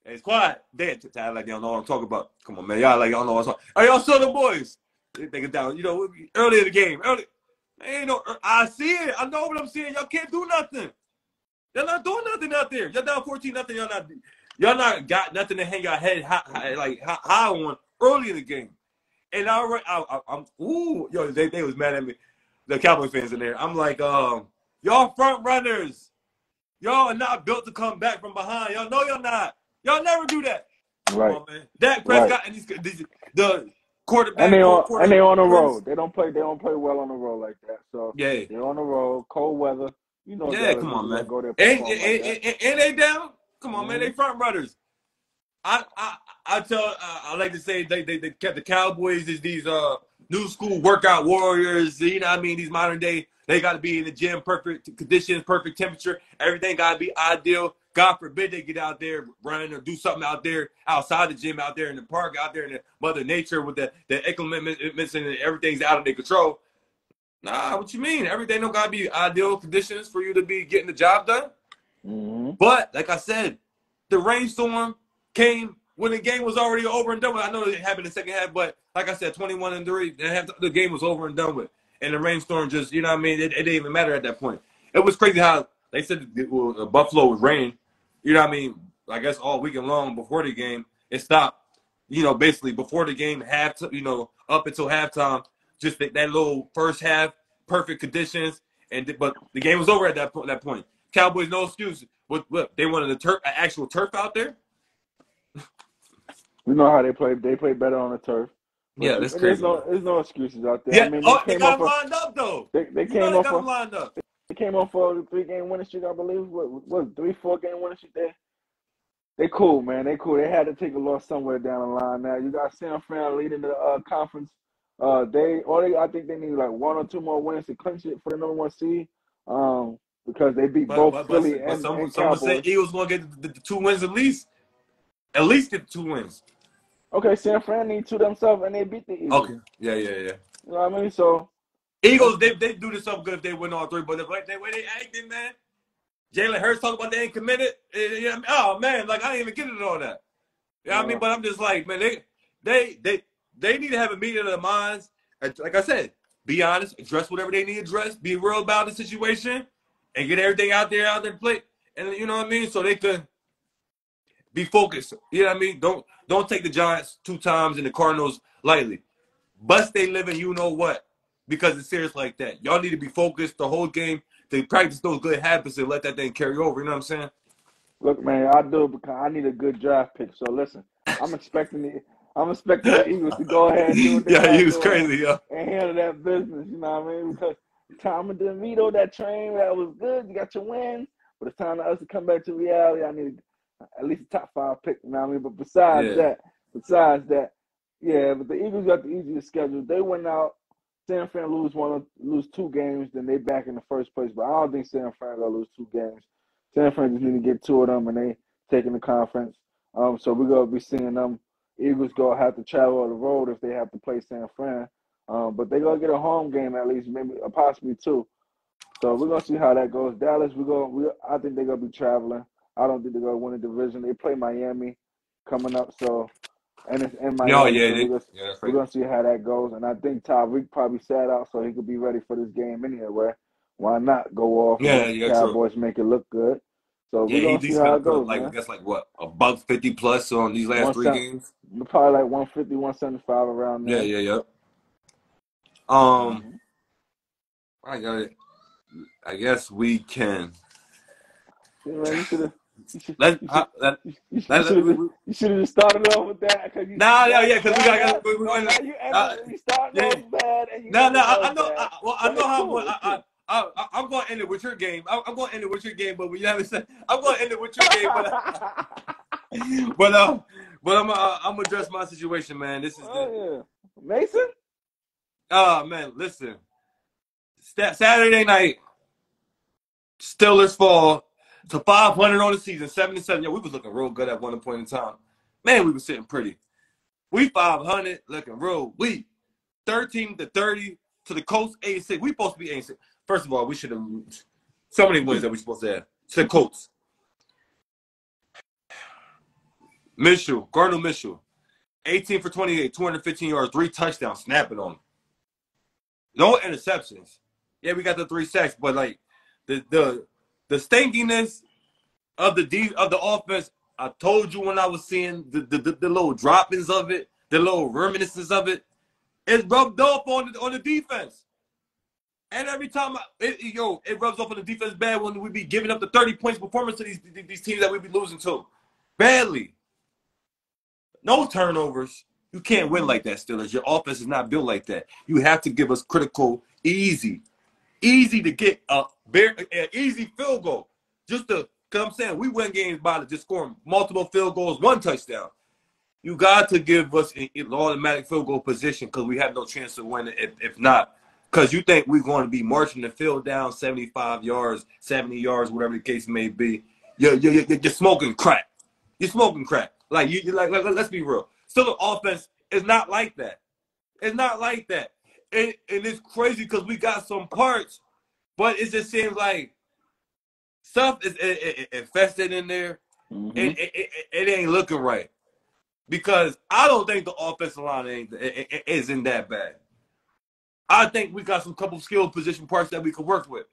Hey, it's quiet. They like y'all know what I'm talking about. Come on, man. Y'all know what I'm talking about. Are y'all still them boys? They take it down. You know, early in the game. Ain't no. I see it. I know what I'm seeing. Y'all can't do nothing. Y'all not doing nothing out there. Y'all down 14-0. Y'all not got nothing to hang your head high on early in the game. And I'm yo, they was mad at me. The Cowboy fans in there. I'm like, y'all front runners. Y'all are not built to come back from behind. Y'all know y'all not. Y'all never do that. Right. Come on, man. Dak Prescott and the quarterback. And they on the road. They don't play well on the road like that. So yeah, they're on the road, cold weather. You know, yeah. Dallas Come on, people that man. go there And perform like that. they down. Come on, man. They front runners. I like to say they kept the Cowboys as these new school workout warriors. You know what I mean? These modern day, they got to be in the gym, perfect conditions, perfect temperature. Everything got to be ideal. God forbid they get out there running or do something out there outside the gym, out there in the park, out there in the Mother Nature with the inclements and everything's out of their control. Nah, what you mean? Everything don't gotta be ideal conditions for you to be getting the job done. But like I said, the rainstorm came when the game was already over and done with. I know it happened in the second half, but like I said, 21-3, the game was over and done with. And the rainstorm just, you know what I mean? It didn't even matter at that point. It was crazy how they said Buffalo was raining. You know what I mean? I guess all weekend long before the game, it stopped. You know, basically before the game, up until halftime, just that little first half, perfect conditions, but the game was over at that point. Cowboys, no excuse. What they wanted an actual turf out there? You know how they play. They play better on the turf. But Yeah, that's crazy. There's no excuses out there. Yeah, I mean, they got them lined up though. They came off them lined up. They came off for a 3-game winning streak, I believe. What 3-4 game winning streak there? They cool, man. They cool. They had to take a loss somewhere down the line. Now you got San Fran leading the conference. I think they need like 1 or 2 more wins to clinch it for the #1 seed. Because they beat both Philly and Someone Cowboys. said Eagles gonna get the 2 wins at least. At least get the 2 wins. Okay, San Fran need 2 themselves, and they beat the Eagles. Okay, yeah. You know what I mean? So Eagles, they do this up good if they win all 3, but the way they acting, man. Jalen Hurts talking about they ain't committed. Oh man, like I didn't even get into all that. Yeah, I mean, but I'm just like, man, they need to have a meeting of their minds. Like I said, be honest, address whatever they need to address, be real about the situation, and get everything out there to play. And you know what I mean? So they could be focused. You know what I mean? Don't take the Giants 2 times and the Cardinals lightly. Bust they living, you know what? Because it's serious like that. Y'all need to be focused the whole game to practice those good habits and let that thing carry over. You know what I'm saying? Look, man, I do it because I need a good draft pick. So listen, I'm expecting the Eagles to go ahead and do what they Yeah, he gotta was do crazy, yo. and handle that business. You know what I mean? Because Tom and DeVito, that train that was good. You got your wins, but it's time for us to come back to reality. I need at least a top 5 pick. You know what I mean? But Yeah. besides that, yeah. But the Eagles got the easiest schedule. They went out. San Fran lose 2 games, then they back in the first place. But I don't think San Fran gonna lose 2 games. San Fran just need to get 2 of them, and they taking the conference. So we're gonna be seeing them. Eagles gonna have to travel on the road if they have to play San Fran. But they're gonna get a home game at least, maybe possibly 2. So we're gonna see how that goes. Dallas, I think they're gonna be traveling. I don't think they're gonna win the division. They play Miami coming up, so and it's in No, Miami, yeah, so that's we're right. gonna see how that goes. And I think Tyreek probably sat out so he could be ready for this game anyway. Why not go off Yeah, against the yeah, true. Cowboys, make it look good? So Yeah, we're he gonna at see least how gotta it put up goes, like I man. guess like what, a buck 50 plus on these last 3 1 games. probably like 150, 175 around Yeah, there. yeah, yeah. Um, Mm-hmm. I got it. I guess we can. See, man, you should, Let you should, uh, let you let, should have, you should have just started off with that because nah, yeah, yeah, because we got now you uh, ended, you starting yeah. off bad and you No, no, ending I off know. bad. I But know it's how I'm going. cool, it's cool. I'm going to end it with your game. I'm going to end it with your game. But we haven't said I'm going to end it with your game. But I'm gonna address my situation, man. This is the Oh yeah, Mason. man. Listen, Saturday night, Steelers fall to 500 on the season, 77. Yo, we was looking real good at one point in time. Man, we was sitting pretty. We 500, looking real weak. 13-30 to the Colts, 86. We supposed to be 86. First of all, we should have so many wins that we supposed to have. To the Colts. Gardner Mitchell, 18 for 28, 215 yards, 3 touchdowns, snapping on him. No interceptions. Yeah, we got the 3 sacks, but like the stinkiness of the offense, I told you when I was seeing the little droppings of it, the little reminiscence of it, it rubbed off on the defense. And every time, it rubs off on the defense bad when we be giving up the 30 points performance to these teams that we be losing to. Badly. No turnovers. You can't win like that, Steelers. Your offense is not built like that. You have to give us critical, easy to get an easy field goal. Just to, because I'm saying we win games by just scoring multiple field goals, 1 touchdown. You got to give us an automatic field goal position because we have no chance of winning if not. Because you think we're going to be marching the field down 75 yards, 70 yards, whatever the case may be. You're smoking crack. You're smoking crack. Like, let's be real. Still, the offense is not like that. It's not like that. And it's crazy because we got some parts, but it just seems like stuff is infested in there. Mm-hmm. It ain't looking right. Because I don't think the offensive line isn't that bad. I think we got some couple skill position parts that we could work with.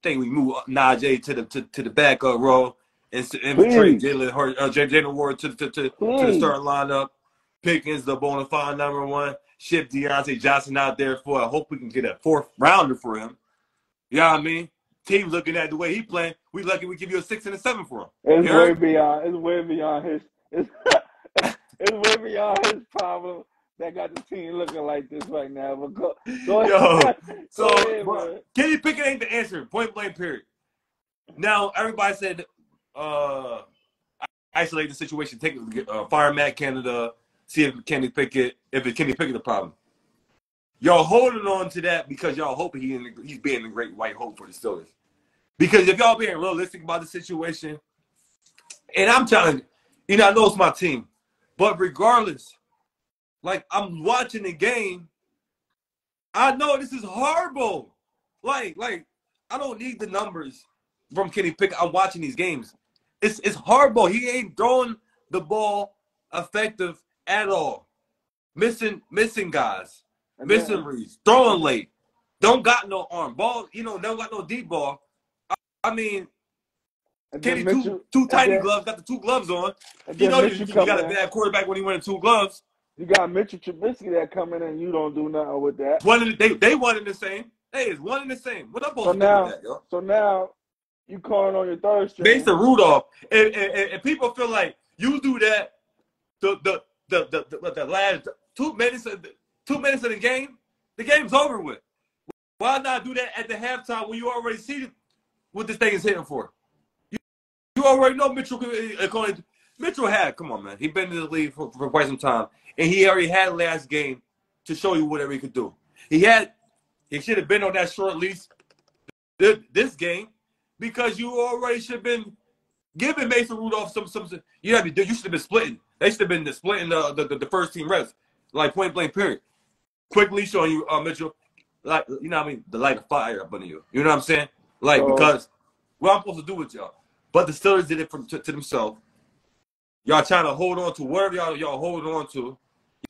I think we move Najee to the backup role and trade Please, Jalen Ward to the please. starting lineup. Pickens, the bona fide #1. Ship Deontay Johnson out there for. I hope we can get a 4th rounder for him. You know what I mean? Team looking at the way he playing, we lucky we give you a 6 and a 7 for him. It's You way heard? beyond. It's way beyond his. It's way beyond his problem that got the team looking like this right now. But go Yo, ahead, go so ahead, man. Kenny Pickett ain't the answer. Point blank, period. Now everybody said isolate the situation, take fire Matt Canada, see if Kenny Pickett the problem. Y'all holding on to that because y'all hope he's being a great white hope for the Steelers. Because if y'all being realistic about the situation, and I'm trying to, I know it's my team, but regardless, like I'm watching the game, I know this is horrible. Like I don't need the numbers from Kenny Pickett. I'm watching these games. It's horrible. He ain't throwing the ball effective at all. Missing guys, And missing then reads, throwing late, don't got no arm ball. Don't got no deep ball. I mean, and then Kenny Mitchell two and tiny gloves, got the 2 gloves on. You then know Mitchell you come got a in. bad quarterback when he wearing 2 gloves. You got Mitchell Trubisky that come in and you don't do nothing with that. They one in the same. Hey, it's one in the same. What I'm So supposed to do with now, that, yo? so now you calling on your third string. Mason Rudolph. And people feel like you do that the last 2 minutes of the game, the game's over with. Why not do that at the halftime when you already see what this thing is hitting for? You already know Mitchell. Mitchell had, come on, man. He's been in the league for quite some time, and he already had last game to show you whatever he could do. He should have been on that short leash this game because you already should have been giving Mason Rudolph some. You should have been splitting. They should have been splitting the first team reps, like point blank period. Quickly showing you Mitchell, like you know what I mean, the light of fire up under you. You know what I'm saying? Like because what I'm supposed to do with y'all. But the Steelers did it to themselves. Y'all trying to hold on to whatever y'all hold on to.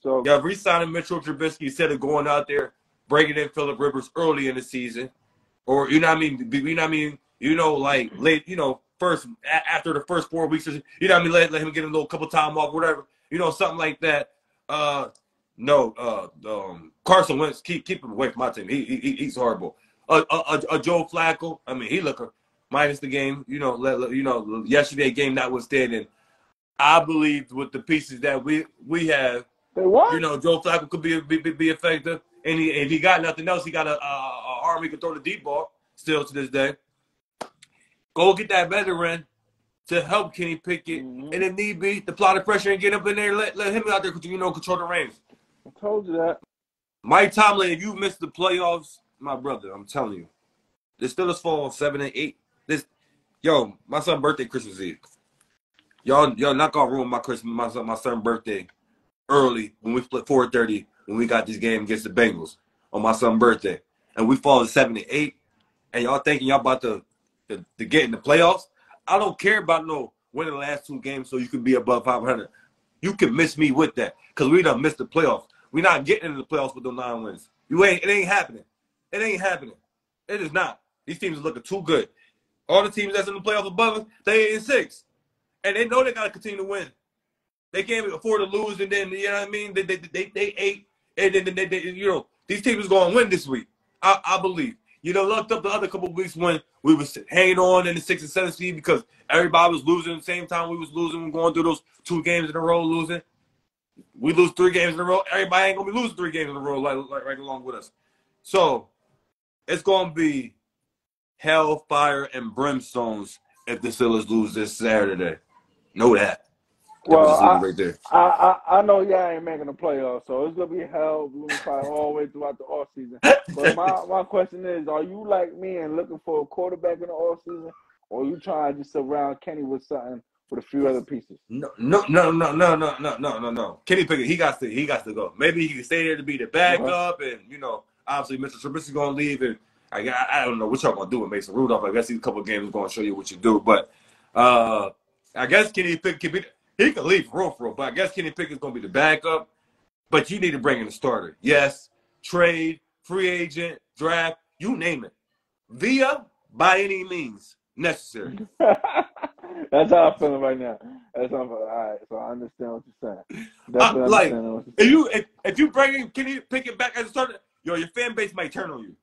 So y'all re-signing Mitchell Trubisky instead of going out there breaking in Phillip Rivers early in the season, or you know what I mean? You know what I mean? Like late, first after the first 4 weeks, you know what I mean? Let him get a little couple time off, whatever. Something like that. Carson Wentz, keep him away from my team. He's horrible. A Joe Flacco, I mean, he look minus the game. Yesterday game notwithstanding, I believe with the pieces that we have, they won. Joe Flacco could be effective, and if he got nothing else, he got a arm he can throw the deep ball still to this day. Go get that veteran to help Kenny Pickett, and if need be, to apply the pressure and get up in there, let him out there, control the reins. I told you that. Mike Tomlin, if you missed the playoffs, my brother, I'm telling you, the Steelers fall 7 and 8. My son's birthday Christmas Eve. Y'all not gonna ruin my son's birthday early when we split 4:30 when we got this game against the Bengals on my son's birthday, and we fall 7 and 8, and y'all thinking y'all about to get in the playoffs. I don't care about winning the last 2 games so you can be above 500. You can miss me with that because we done missed the playoffs. We're not getting into the playoffs with those 9 wins. It ain't happening. It ain't happening. It is not. These teams are looking too good. All the teams that's in the playoffs above us, they 8-6. And they know they got to continue to win. They can't afford to lose, and then, you know what I mean? They 8, and then they these teams is going to win this week. I believe. Looked up the other couple of weeks when we was hanging on in the 6 and 7 seed because everybody was losing at the same time we was losing, going through those 2 games in a row losing. We lose 3 games in a row. Everybody ain't going to be losing 3 games in a row like right along with us. So it's going to be hell, fire, and brimstones if the Steelers lose this Saturday. Know that. Well, Right there. I know y'all ain't making the playoffs, so it's gonna be hell. We're gonna fight all the way throughout the off season. But my question is, are you like me and looking for a quarterback in the off season, or are you trying to just surround Kenny with something with a few other pieces? No. Kenny Pickett, he got to go. Maybe he can stay there to be the backup, and obviously Mr. Trubisky's gonna leave, and I don't know what y'all gonna do with Mason Rudolph. I guess these couple of games are gonna show you what you do, but I guess Kenny Pickett he can leave for real, but I guess Kenny Pickett's gonna be the backup. But you need to bring in a starter. Yes, trade, free agent, draft, you name it. By any means necessary. That's how I'm feeling right now. That's how I'm feeling. All right, so I understand what you're saying. Definitely understand what you're saying. If you bring in Kenny Pickett back as a starter, your fan base might turn on you.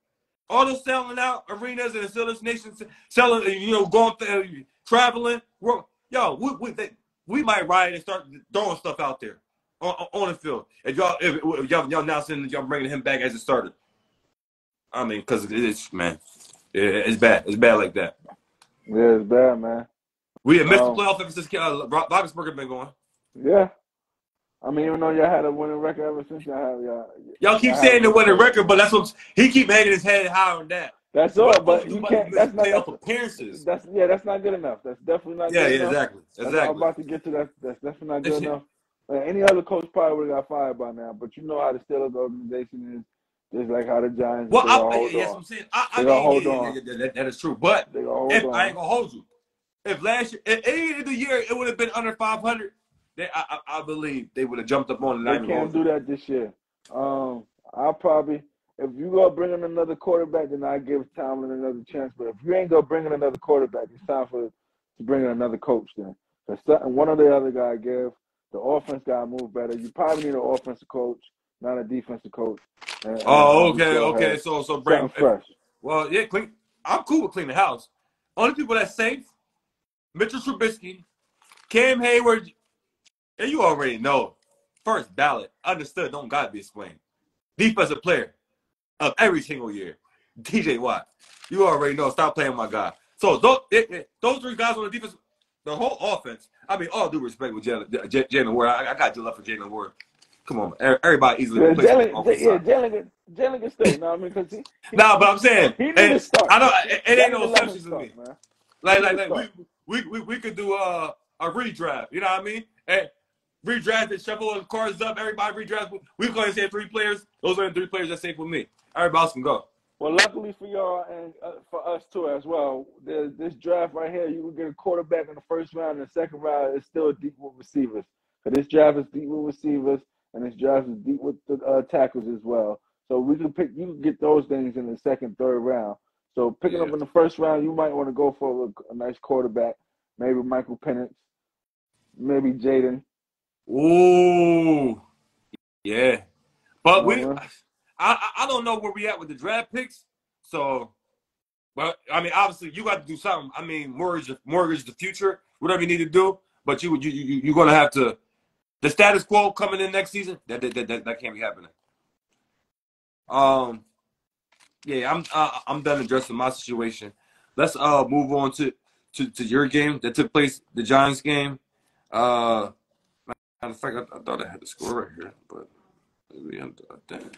All those selling out arenas and the Steelers Nation selling, going traveling. We might riot and start throwing stuff out there on the field. If y'all now saying y'all bringing him back as a starter, I mean, because it's it's bad. It's bad like that. Yeah, it's bad, man. We have missed the playoffs ever since Roethlisberger been going. Yeah. I mean, even though y'all had a winning record ever since y'all keep saying the winning record, but that's what he keep hanging his head higher than that. That's all, but you can't. That's not playoff appearances. That's not good enough. That's definitely not good enough. Exactly. I'm about to get to that. That's definitely not good enough. Any other coach probably would have got fired by now. But you know how the Steelers organization is, just like how the Giants. Well, I'm saying. I mean, that is true. But I ain't gonna hold you. If last year, at any of the year, it would have been under 500, I believe they would have jumped up on it. They can't do that this year. I'll probably, if you go bring in another quarterback, then I give Tomlin another chance. But if you ain't gonna bring in another quarterback, it's time to bring in another coach. Then, because one of the other guy give the offense got to move better. You probably need an offensive coach, not a defensive coach. And Oh, we still okay. have So something bring. fresh. Well, yeah, clean. I'm cool with cleaning the house. Only people that's safe: Mitchell Trubisky, Cam Hayward, and you already know. First ballot, understood. Don't gotta be explained. Defensive player of every single year, TJ Watt. You already know. Stop playing my guy. So those three guys on the defense, the whole offense. I mean, all due respect with Jalen Ward. I got your love for Jalen Ward. Come on, man. Everybody easily Yeah, replaceable on the side. Jalen can stay. You know what I mean? Because Nah, but I'm saying, he need to and start. I know it ain't Y'all need no to let him exceptions to me. start, man. Like we could do a redraft. You know what I mean? And redraft and shuffle the cards up. Everybody redraft. We can only say 3 players. Those are the 3 players that's safe with me. Everybody else can go. Well, luckily for y'all and for us too as well, this draft right here, you can get a quarterback in the first round, and the second round is still deep with receivers. So this draft is deep with receivers, and this draft is deep with the tackles as well. So we can pick. You can get those things in the second, third round. So picking up in the first round, you might want to go for a nice quarterback, maybe Michael Penix, maybe Jaden. Ooh, yeah. But You know I don't know where we at with the draft picks. So, well, I mean, obviously you got to do something. I mean, mortgage the future, whatever you need to do. But you're gonna have to the status quo coming in next season. That can't be happening. Yeah, I'm done addressing my situation. Let's move on to your game that took place, the Giants game. Matter of fact, I thought I had the score right here, but maybe I'm done.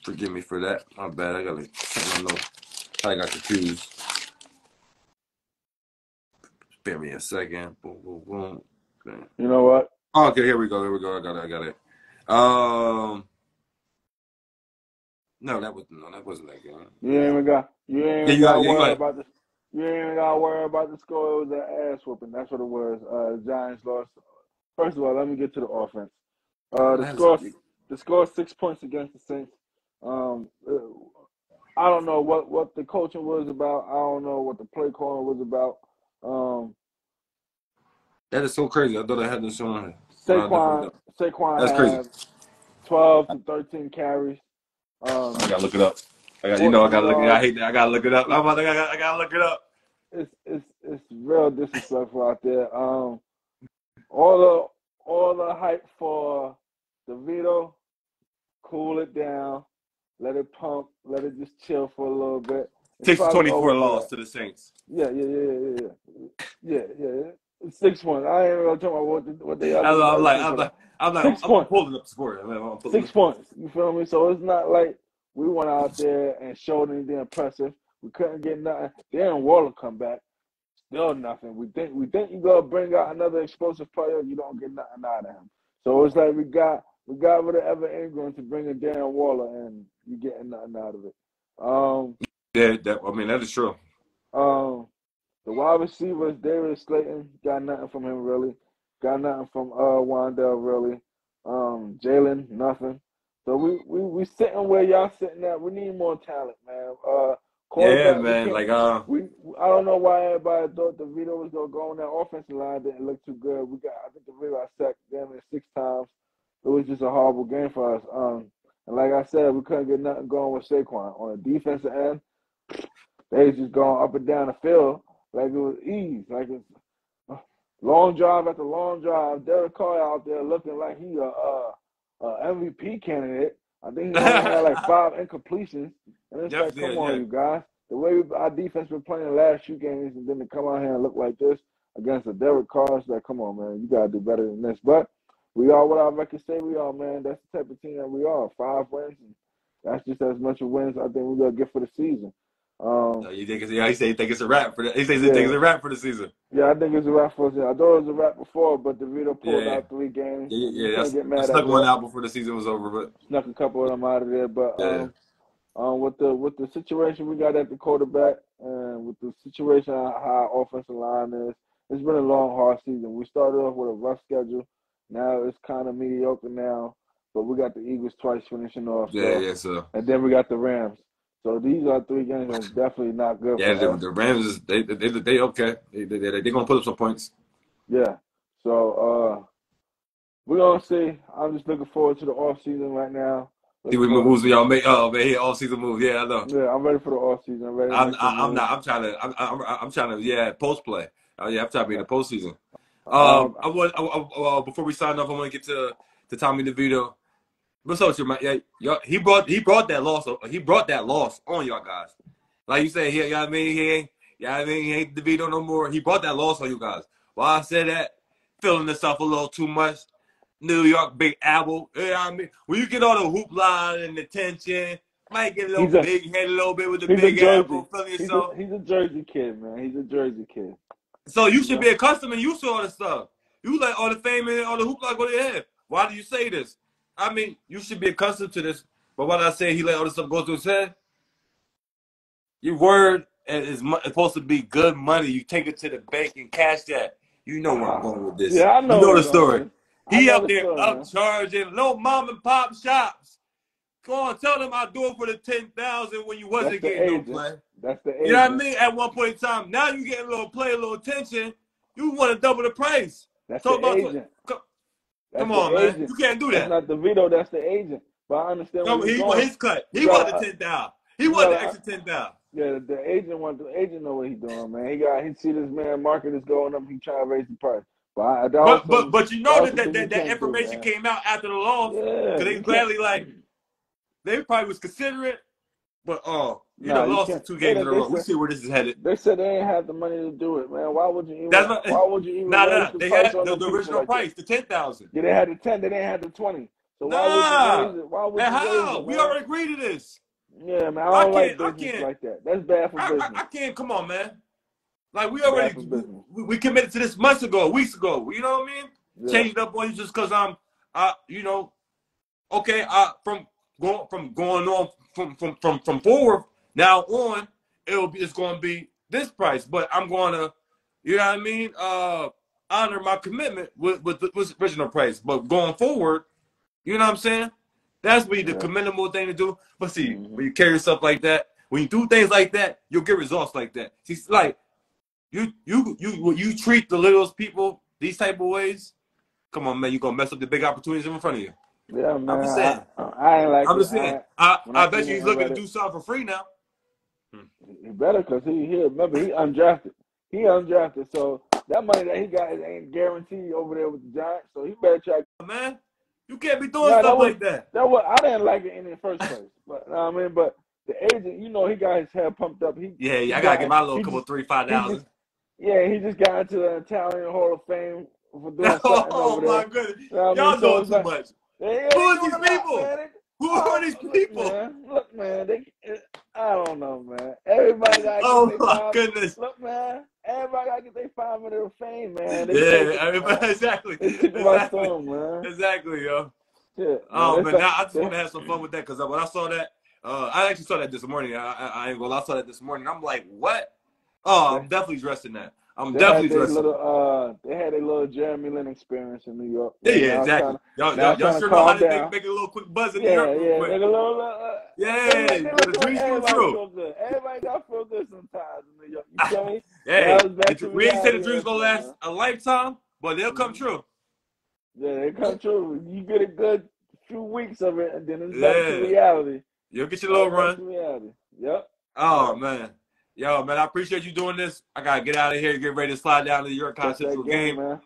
Forgive me for that. My bad. I gotta check my notes. I got confused. Spare me a second. Boom, boom, boom. Okay. You know what? Okay, here we go. I got it. No, that wasn't that game. You ain't even got Yeah, to you worry got it. about this. You ain't even got to worry about the score. It was an ass whooping. That's what it was. Giants lost. First of all, let me get to the offense. Oh, that is a big. The score 6 points against the Saints. I don't know what the coaching was about. I don't know what the play calling was about. That is so crazy. I thought I had this on here, but I definitely don't. Saquon That's crazy. had 12 to 13 carries. I gotta look it up. I 14 gotta look. I yards. hate that. I gotta look it up. I gotta look it up. It's real disrespectful out there. All the hype for DeVito, cool it down, let it pump, let it just chill for a little bit. It's Takes a probably 24 over for loss that. to the Saints. Yeah. It's 6 points. I ain't really talking about what they other team put up. Six I'm points. pulling up the score. I'm pulling 6 points. You feel me? So it's not like we went out there and showed anything impressive. We couldn't get nothing. Darren Waller come back. Still nothing. We think you gonna bring out another explosive player, you don't get nothing out of him. So it's like we got rid of Evan Ingram to bring in Darren Waller, and you getting nothing out of it. I mean, that is true. The wide receivers, David Slayton, got nothing from him really. Got nothing from Wandell really. Jalen, nothing. So we sitting where y'all sitting at. We need more talent, man. Yeah, Quarterback, we man. can't. Like, I don't know why everybody thought DeVito was gonna go on that offensive line. Didn't look too good. I think DeVito got sacked damn near 6 times. It was just a horrible game for us. And like I said, we couldn't get nothing going with Saquon on the defensive end. They was just going up and down the field like it was ease, like it's long drive after long drive. Derek Carr out there looking like he a MVP candidate. I think he only had like 5 incompletions, and it's like, come on, yeah. you guys. The way our defense been playing the last few games, and then to come out here and look like this against a Derek Carr, it's like, come on, man, you gotta do better than this. But we are what our records say we are, man. That's the type of team that we are. 5 wins, and that's just as much of wins I think we're gonna get for the season. You think it's, he said he think it's a wrap for the. He says he thinks Yeah, it's a wrap for the season. yeah, I think it's a wrap for us. I thought it was a wrap before, but DeVito pulled Yeah, out 3 games, yeah, and you can't That's get I mad snuck at one that. out before the season was over, but Snuck a couple of them out of there, but yeah. with the situation we got at the quarterback, and with the situation how our offensive line is, it's been a long, hard season. We started off with a rough schedule. Now it's kind of mediocre now, but we got the Eagles twice finishing off. Yeah, So, yeah. So and then we got the Rams. So these are 3 games that's definitely not good yeah, for us. the Rams is they okay. They gonna put up some points. Yeah. So we're gonna see. I'm just looking forward to the off season right now. See Looking what forward moves to, y'all make. Oh man, all season moves. Yeah, I know. yeah, I'm ready for the off season. I'm ready to make some I'm moves. not. I'm trying to. Yeah, post play. Oh yeah, I'm trying to be in Yeah. the postseason. Um, Before we sign off, I want to get to Tommy DeVito. What's up with you, man? Yeah, he brought that loss. He brought that loss on y'all guys. Like you say, you know what I mean? He ain't DeVito no more. He brought that loss on you guys. Why I said that? Feeling himself a little too much. New York Big Apple. You know what I mean? When you get all the hoopla and the tension, might get a little he's a big head a little bit with the he's a Big Jersey. Apple, feeling yourself. He's a Jersey kid, man. He's a Jersey kid. So you You should know? be accustomed and used to all this stuff. You let all the fame and all the hoopla go to your head. Why do you say this? I mean, you should be accustomed to this. But what I say, he let all this stuff go to his head. Your word is supposed to be good money. You take it to the bank and cash that. You know where I'm going with this. Yeah, I You know know where the you're going story. with this. I He know up the there story, man. upcharging little mom and pop shops. Go on, tell them I do it for the 10,000 when you wasn't That's the getting no agent. play. That's the agent. You know what I mean? At one point in time, now you getting a little play, a little attention. You want to double the price. That's Talk the about agent. come That's on, the man. agent. You can't do That's that. not DeVito. That's the agent. But I understand where you're He want going. his cut. You He want the gotta, 10,000. He you want the gotta, extra 10,000. yeah, the agent know what he's doing, man. He see this man market is going up. He trying to raise the price. But But you I know also think you that can't do, information man. came out after the loss Yeah, because they you can't. gladly they probably was considering, but you Nah, know, you lost in can't. 2 games in a row. We see where this is headed. They said they ain't have the money to do it, man. Why would you even? That's not Why would you even raise nah. the They price had on the them people original like that? price, the 10,000. Yeah, they had the 10. They didn't have the 20. So why would you Nah, raise it? Why would and you raise how? it, We man? already agreed to this. Yeah, man. I I don't like can't. I business can't. like that. That's bad for business. I can't. Come on, man. Like we Bad already for business. we committed to this months ago, weeks ago. You know what I mean? Yeah. Change it up on you just because you know, okay. From going on from forward now on, it's going to be this price. But I'm going to, you know what I mean? Honor my commitment with the original price. But going forward, you know what I'm saying? That's the commendable thing to do. But see, when you carry yourself like that, when you do things like that, you'll get results like that. See, like when you treat the littlest people these type of ways, come on, man, you're gonna mess up the big opportunities in front of you. Yeah, man. I'm just saying. I ain't like I'm it. just saying. When I I bet seen you it he's on looking to Reddit, do something for free now. he better because remember he undrafted. He undrafted, so that money that he got ain't guaranteed over there with the Giants. So he better try. Man, you can't be doing No, stuff like that. I didn't like it in the first place, but I mean, but the agent, I got his head pumped up. I gotta get my little couple $3,000-$5,000. He just got into the Italian Hall of Fame for doing something Oh over there. my goodness, You know what I mean? y'all So doing it's too like, much. yeah, Who they are doing these a lot, people? man. Who are these people? Look, man, I don't know, man. Everybody gotta get Oh their my five. goodness. Look, man, everybody gotta get their 5 minutes of fame, man. They take Yeah, it, man. exactly. They took it by storm, man. Exactly, yo. Shit, Oh man. man, now I just want to have some fun with that because when I saw that, I actually saw that this morning. I ain't gonna lie, I saw that this morning. I'm like, what? Oh, I'm definitely dressed in that. I'm definitely dressed in that. They had a little Jeremy Lin experience in New York. Yeah, Now it's exactly. now it's Y'all trying to sure know how calm to down. make a little quick buzz in New Yeah, York real quick. make a little. They The look to make dreams come everybody true. feel good. Everybody got to feel good sometimes in New York. You feel me? Hey, Back to we ain't say the reality dreams gonna last a lifetime, but they'll come true. Yeah, they come true. You get a good few weeks of it, and then it's back to Yeah, reality. you'll get your little Back run. to reality. Yep. Oh man, yo man, I appreciate you doing this. I gotta get out of here and get ready to slide down to the York College Central game. Man.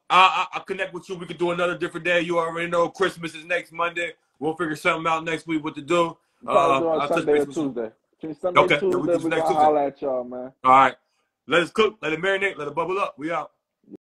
I connect with you. We could do another different day. You already know Christmas is next Monday. We'll figure something out next week what to do. Probably do on I'll touch Sunday or base with you. Tuesday. Between Sunday Okay, and yeah, we Tuesday, can do we're next gonna Tuesday. holler at y'all, man. All right, let us cook, let it marinate, let it bubble up. We out.